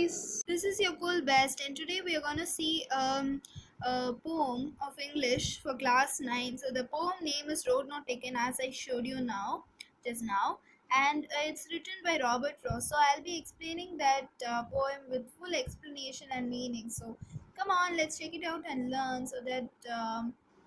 guys, this is your cool best, and today we are gonna see a poem of English for class 9. So the poem name is Road Not Taken, as I showed you just now, and it's written by Robert Frost. So I'll be explaining that poem with full explanation and meaning. So come on, let's check it out and learn so that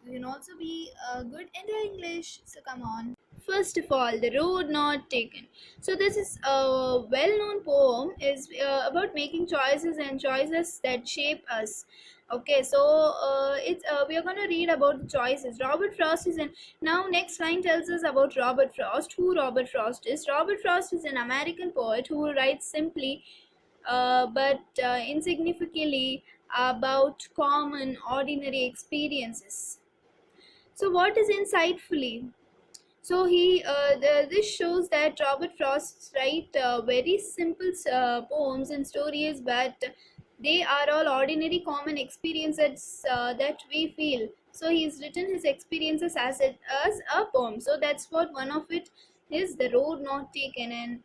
you can also be good in the English. So come on. First of all, the road not taken. So this is a well-known poem is about making choices and choices that shape us. Okay, so it's we are going to read about the choices. Robert Frost is an now next line tells us about Robert Frost. Who Robert Frost is? Robert Frost is an American poet who writes simply but insignificantly about common ordinary experiences. So what is insightfully? So this shows that Robert Frost write very simple poems and stories, but they are all ordinary common experiences that we feel. So he's written his experiences as a poem. So that's what one of it is, the road not taken. And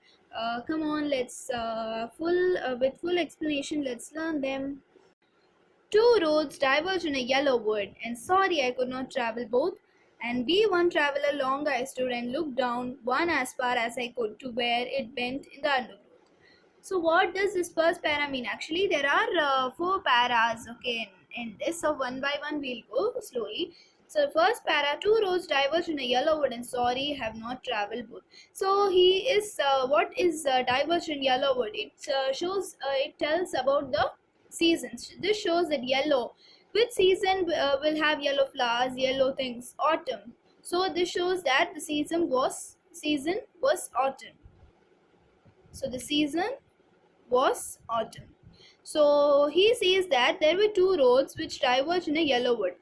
come on, let's full with full explanation. Let's learn them. Two roads diverged in a yellow wood, and sorry I could not travel both. And be one traveller long I stood and looked down, one as far as I could, to where it bent in the undergrowth. So what does this first para mean? Actually, there are four paras, okay, in this. So one by one we'll go slowly. So first para, two roads diverged in a yellow wood, and sorry have not travelled both. So he is, what is diverged in yellow wood? It shows, it tells about the seasons. This shows that yellow, which season will have yellow flowers, yellow things? Autumn. So this shows that the season was autumn. So the season was autumn. So he says that there were two roads which diverged in a yellow wood.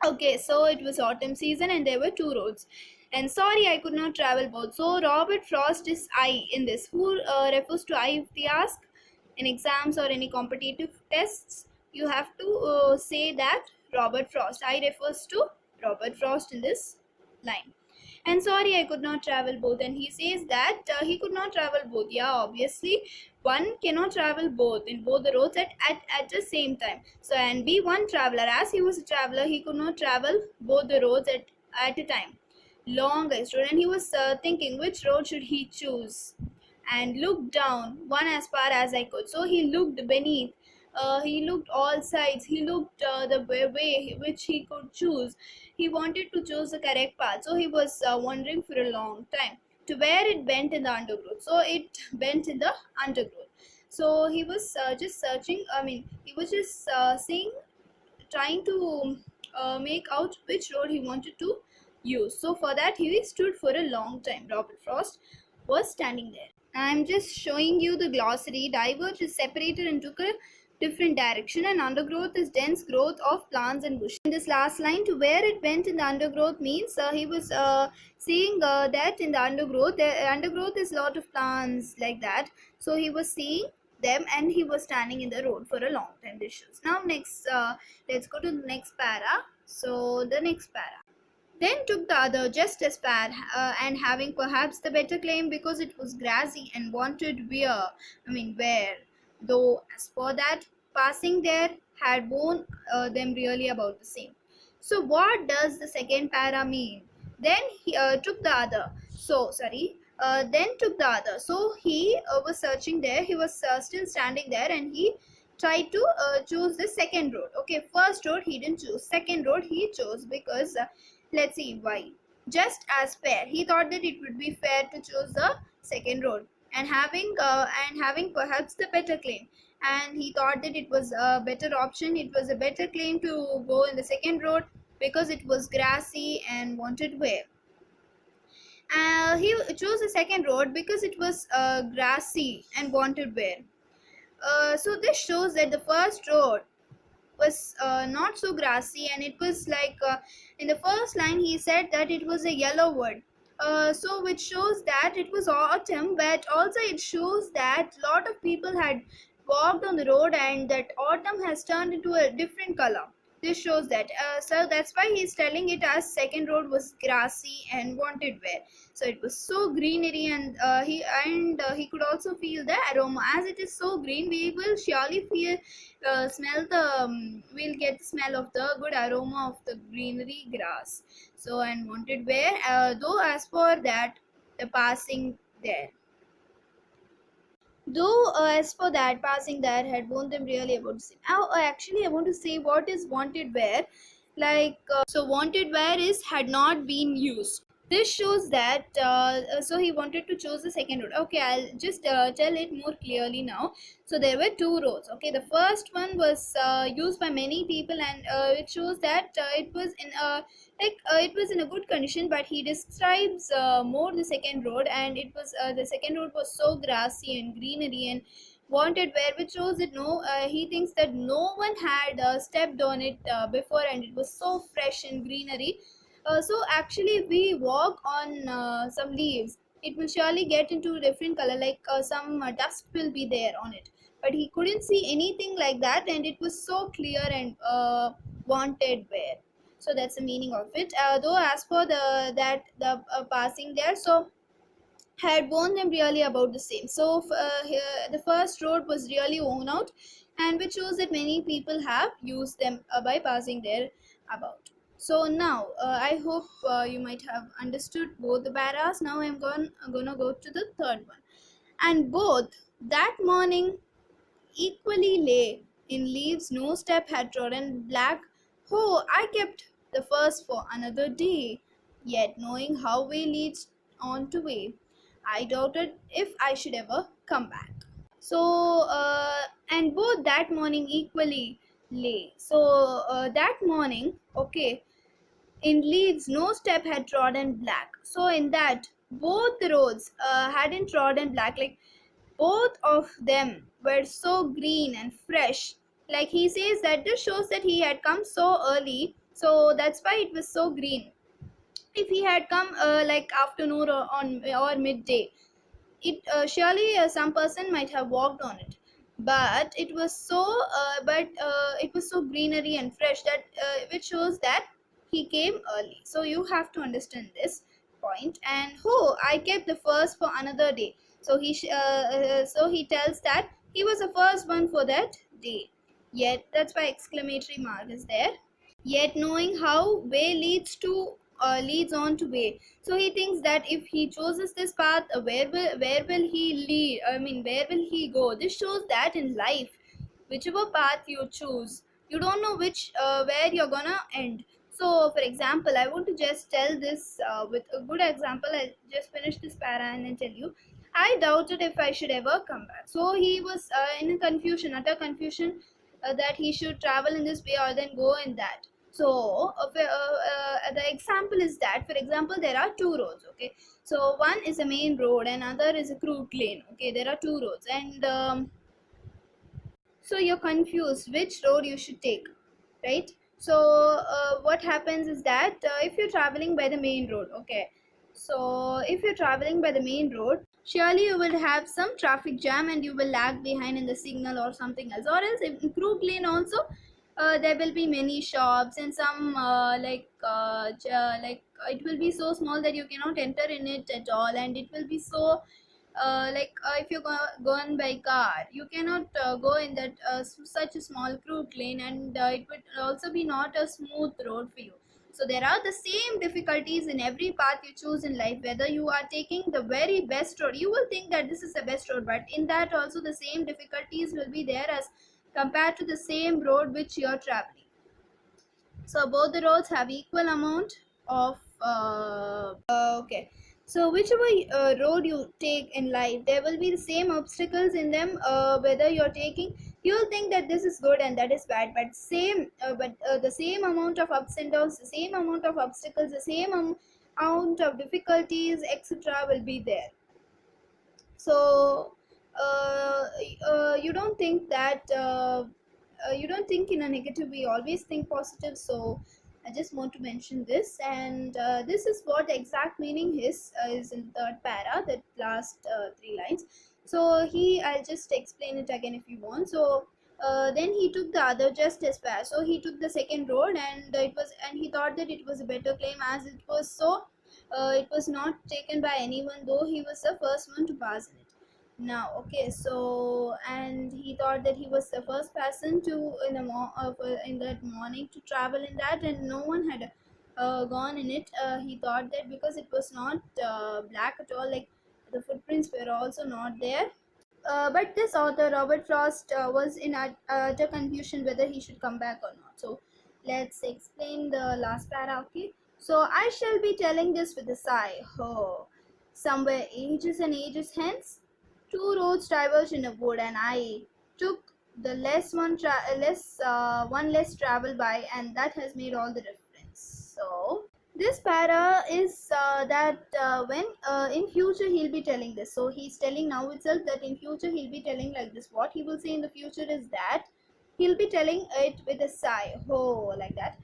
Okay, so it was autumn season and there were two roads. And sorry, I could not travel both. So Robert Frost is I in this. Who refers to I if they ask in exams or any competitive tests? You have to say that Robert Frost. I refers to Robert Frost in this line. And sorry, I could not travel both. And he says that he could not travel both. Yeah, obviously one cannot travel both in both the roads at the same time. So and be one traveler, as he was a traveler, he could not travel both the roads at a time. Long I stood, and he was thinking which road should he choose, and looked down one as far as I could. So he looked beneath, he looked all sides, he looked the way which he could choose. He wanted to choose the correct path, so he was wandering for a long time to where it bent in the undergrowth. So it bent in the undergrowth. So he was just searching, he was just seeing, trying to make out which road he wanted to use. So for that he stood for a long time. Robert Frost was standing there. I'm just showing you the glossary. Diverge is separated and took a different direction, and undergrowth is dense growth of plants and bushes. In this last line, to where it went in the undergrowth means he was seeing that in the undergrowth is a lot of plants like that. So he was seeing them and he was standing in the road for a long time. This shows. Now next, let's go to the next para. So the next para. Then took the other just as bad, and having perhaps the better claim because it was grassy and wanted where. Though as for that, passing there had borne them really about the same. So what does the second para mean? Then he took the other. So sorry. Then took the other. So he was searching there. He was still standing there, and he tried to choose the second road. Okay, first road he didn't choose. Second road he chose because. Let's see why. Just as fair, he thought that it would be fair to choose the second road, and having perhaps the better claim. And he thought that it was a better option. It was a better claim to go in the second road because it was grassy and wanted wear. He chose the second road because it was grassy and wanted wear. So this shows that the first road was not so grassy, and it was like in the first line he said that it was a yellow wood, so which shows that it was autumn, but also it shows that a lot of people had walked on the road and that autumn has turned into a different color. This shows that so that's why he's telling it as second road was grassy and wanted wear. So it was so greenery, and he could also feel the aroma. As it is so green, we will surely feel smell the we'll get the smell of the good aroma of the greenery grass. So and wanted wear, though as for that the passing there. Though, as for that, passing there had warned them really about the same. Now, actually, I want to say what is wanted where. Like, so wanted where is had not been used. This shows that, so he wanted to choose the second road. Okay, I'll just tell it more clearly now. So there were two roads. Okay, the first one was used by many people, and it shows that it was in a it was in a good condition, but he describes more the second road, and it was the second road was so grassy and greenery and wanted where, which shows that no he thinks that no one had stepped on it before, and it was so fresh and greenery. So actually if we walk on some leaves, it will surely get into a different color, like some dust will be there on it, but he couldn't see anything like that, and it was so clear and wanted where. So that's the meaning of it. Though as for the passing there, so had warned them really about the same. So here, the first road was really worn out, and which shows that many people have used them by passing there about. So now I hope you might have understood both the paras. Now I'm gonna go to the third one. And both that morning equally lay in leaves no step had trodden black. Oh, I kept the first for another day, yet knowing how way leads on to way, I doubted if I should ever come back. So, and both that morning equally lay. So, that morning, okay, in leaves no step had trodden black. So in that both the roads hadn't trodden black, like both of them were so green and fresh. Like he says that this shows that he had come so early, so that's why it was so green. If he had come like afternoon or on or midday, it surely some person might have walked on it, but it was so greenery and fresh that which shows that he came early. So you have to understand this point. And oh, I kept the first for another day. So so he tells that he was the first one for that day, yet that's why exclamatory mark is there. Yet knowing how way leads on to way, so he thinks that if he chooses this path, where will he lead, I mean where will he go. This shows that in life, whichever path you choose, you don't know which where you're gonna end. So for example, I want to just tell this with a good example. I'll just finish this para and then tell you. I doubted if I should ever come back. So he was in a confusion, utter confusion, that he should travel in this way or then go in that. So the example is that, for example, there are two roads. Okay, so one is a main road and other is a crooked lane. Okay, there are two roads, and so you're confused which road you should take, right? So what happens is that if you're traveling by the main road, okay, so if you're traveling by the main road, surely you will have some traffic jam and you will lag behind in the signal or something else. Or else in crooked lane also, there will be many shops and some it will be so small that you cannot enter in it at all, and it will be so if you go on by car, you cannot go in that such a small crooked lane, and it would also be not a smooth road for you. So there are the same difficulties in every path you choose in life. Whether you are taking the very best road, you will think that this is the best road, but in that also the same difficulties will be there as compared to the same road which you are traveling. So both the roads have equal amount of okay. So whichever road you take in life, there will be the same obstacles in them. Whether you're taking, you'll think that this is good and that is bad, but the same amount of ups and downs, the same amount of obstacles, the same amount of difficulties, etc., will be there. So you don't think that you don't think in a negative way, always think positive. So I just want to mention this, and this is what the exact meaning is in third para, the last three lines. So I'll just explain it again if you want. So Then he took the other just as fast. So he took the second road, and he thought that it was a better claim, as it was so. It was not taken by anyone, though he was the first one to pass in it. Now, okay, so and he thought that he was the first person to in that morning to travel in that, and no one had gone in it. He thought that because it was not black at all, like the footprints were also not there. But this author, Robert Frost, was in utter confusion whether he should come back or not. So let's explain the last para, okay? So I shall be telling this with a sigh. Oh, somewhere ages and ages hence, two roads diverged in a wood, and I took the one less travel by, and that has made all the difference. So this para is that when in future he'll be telling this, so he's telling now itself that in future he'll be telling like this. What he will say in the future is that he'll be telling it with a sigh, oh, like that,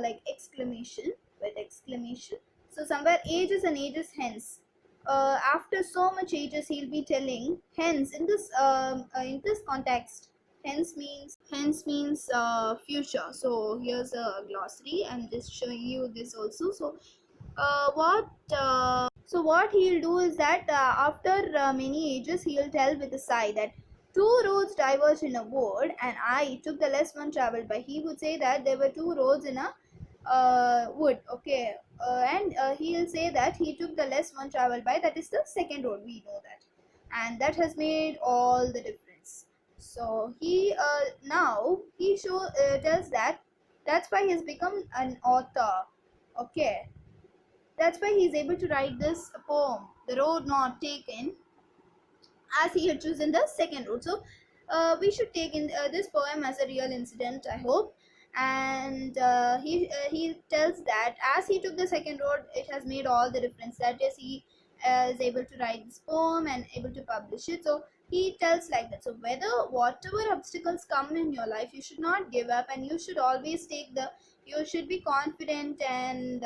like exclamation, with exclamation. So somewhere ages and ages hence, after so much ages he'll be telling hence in this context. Hence means future. So here's a glossary. I'm just showing you this also. So what what he'll do is that after many ages he'll tell with a sigh that two roads diverged in a wood, and I took the less one traveled by. He would say that there were two roads in a wood, okay, and he'll say that he took the less one traveled by, that is the second road, we know that, and that has made all the difference. So he now he tells that that's why he's become an author, okay. That's why he's able to write this poem, The Road Not Taken, as he had chosen the second route. So we should take in this poem as a real incident, I hope. And he tells that as he took the second road, it has made all the difference. That is, he is able to write this poem and able to publish it. So he tells like that. So whether whatever obstacles come in your life, you should not give up, and you should always take the. You should be confident, and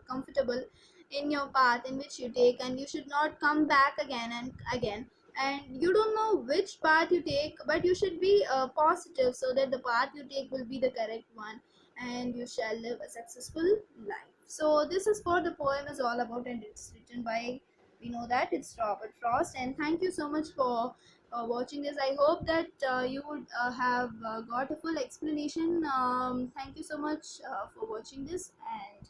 comfortable in your path in which you take, and you should not come back again and again. And you don't know which path you take, but you should be positive, so that the path you take will be the correct one, and you shall live a successful life. So this is what the poem is all about, and it's written by, we know that it's Robert Frost. And thank you so much for watching this. I hope that you would have got a full explanation. Thank you so much for watching this, and